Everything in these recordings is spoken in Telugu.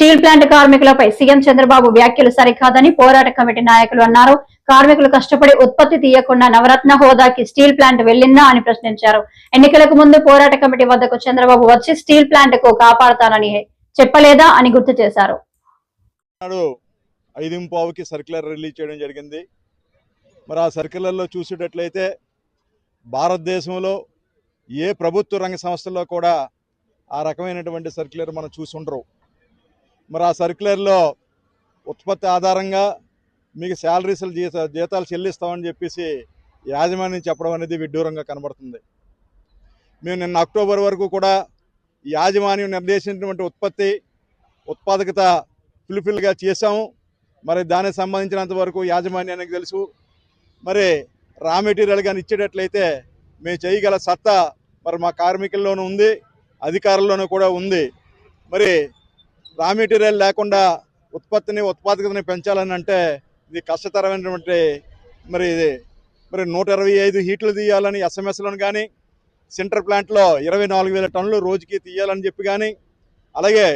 స్టీల్ ప్లాంట్ కార్మికులపై సీఎం చంద్రబాబు వ్యాఖ్యలు సరికాదని పోరాట కమిటీ నాయకులు అన్నారు. కార్మికులు కష్టపడి ఉత్పత్తి తీయకుండా నవరత్న హోదాకి స్టీల్ ప్లాంట్ వెళ్లిందా అని ప్రశ్నించారు. ఎన్నికలకు ముందు పోరాట కమిటీ వద్దకు చంద్రబాబు వచ్చి స్టీల్ ప్లాంట్ కు కాపాడుతానని చెప్పలేదా అని గుర్తు చేశారు. 5:15కి సర్క్యులర్ రిలీజ్ చేయడం జరిగింది. మరి ఆ సర్క్యులర్లో చూసేటట్లయితే భారతదేశంలో ఏ ప్రభుత్వ రంగ సంస్థల్లో కూడా ఆ రకమైనటువంటి సర్క్యులర్ మనం చూసి ఉండరు. మరి ఆ సర్క్యులర్లో ఉత్పత్తి ఆధారంగా మీకు శాలరీస్ జీతాలు చెల్లిస్తామని చెప్పేసి యాజమాన్యం చెప్పడం అనేది విడ్డూరంగా కనబడుతుంది. మేము నిన్న అక్టోబర్ వరకు కూడా యాజమాన్యం నిర్దేశించినటువంటి ఉత్పాదకత ఫుల్ఫిల్గా చేశాము. మరి దానికి సంబంధించినంత వరకు యాజమాన్యానికి తెలుసు. మరి రా మెటీరియల్ కానీ ఇచ్చేటట్లయితే మేము చేయగల సత్తా మరి మా కార్మికుల్లోనూ ఉంది, అధికారుల్లోనూ కూడా ఉంది. మరి రా మెటీరియల్ లేకుండా ఉత్పాదకతని పెంచాలని అంటే ఇది కష్టతరమైనటువంటి మరి 125 హీట్లు తీయాలని ఎస్ఎంఎస్లను కానీ, సెంటర్ ప్లాంట్లో 24,000 టన్నులు రోజుకి తీయాలని చెప్పి కానీ, అలాగే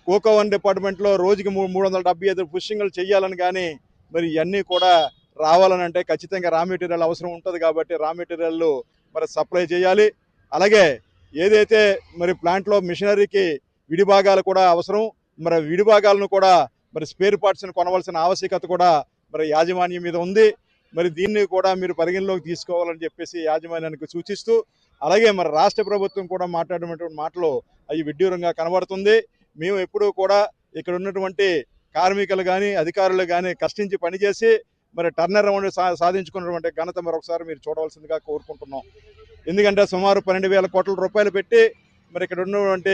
కోకో 1 డిపార్ట్మెంట్లో రోజుకి 375 పుషింగ్లు చేయాలని కానీ, మరి ఇవన్నీ కూడా రావాలని అంటే ఖచ్చితంగా రా మెటీరియల్ అవసరం ఉంటుంది. కాబట్టి రా మెటీరియల్ మరి సప్లై చేయాలి. అలాగే ఏదైతే మరి ప్లాంట్లో మిషనరీకి విడిభాగాలు కూడా అవసరం, మరి విడిభాగాలను కూడా మరి స్పేర్ పార్ట్స్ని కొనవలసిన ఆవశ్యకత కూడా మరి యాజమాన్యం మీద ఉంది. మరి దీన్ని కూడా మీరు పరిగణలోకి తీసుకోవాలని చెప్పేసి యాజమాన్యానికి సూచిస్తూ, అలాగే మరి రాష్ట్ర ప్రభుత్వం కూడా మాట్లాడినటువంటి మాటలు అవి విడ్డూరంగా కనబడుతుంది. మేము ఎప్పుడూ కూడా ఇక్కడ ఉన్నటువంటి కార్మికులు కానీ, అధికారులు కానీ కష్టించి పనిచేసి మరి టర్నర్ అరౌండ్ సాధించుకున్నటువంటి ఘనత మరొకసారి మీరు చూడవలసిందిగా కోరుకుంటున్నాం. ఎందుకంటే సుమారు 12,000 కోట్ల రూపాయలు పెట్టి మరి ఇక్కడ ఉన్నటువంటి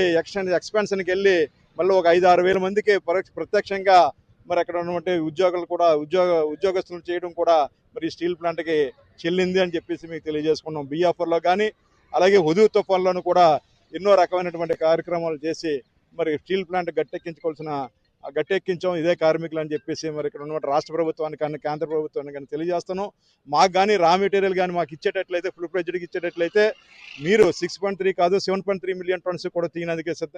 ఎక్స్పెన్షన్కి వెళ్ళి మళ్ళీ ఒక 5-6 వేల మందికి ప్రత్యక్షంగా మరి అక్కడ ఉన్నటువంటి ఉద్యోగులు కూడా ఉద్యోగస్తులు చేయడం కూడా మరి స్టీల్ ప్లాంట్కి చెల్లింది అని చెప్పేసి మీకు తెలియజేసుకున్నాం. బిఆఫర్లో కానీ, అలాగే హుదూద్ తుఫాన్లోనూ కూడా ఎన్నో రకమైనటువంటి కార్యక్రమాలు చేసి మరి స్టీల్ ప్లాంట్ గట్టెక్కించాం ఇదే కార్మికులు అని చెప్పేసి మరి ఇక్కడ ఉన్నటువంటి రాష్ట్ర ప్రభుత్వానికి కానీ, కేంద్ర ప్రభుత్వానికి కానీ తెలియజేస్తున్నాం. మాకు కానీ రా మెటీరియల్ కానీ మాకు ఇచ్చేటట్లయితే, ఫుల్ ఫ్లెడ్జ్డ్కి ఇచ్చేటట్లయితే మీరు 6.3 కాదు 7.3 మిలియన్ టన్స్ కూడా తీయడానికి సిద్ధంగా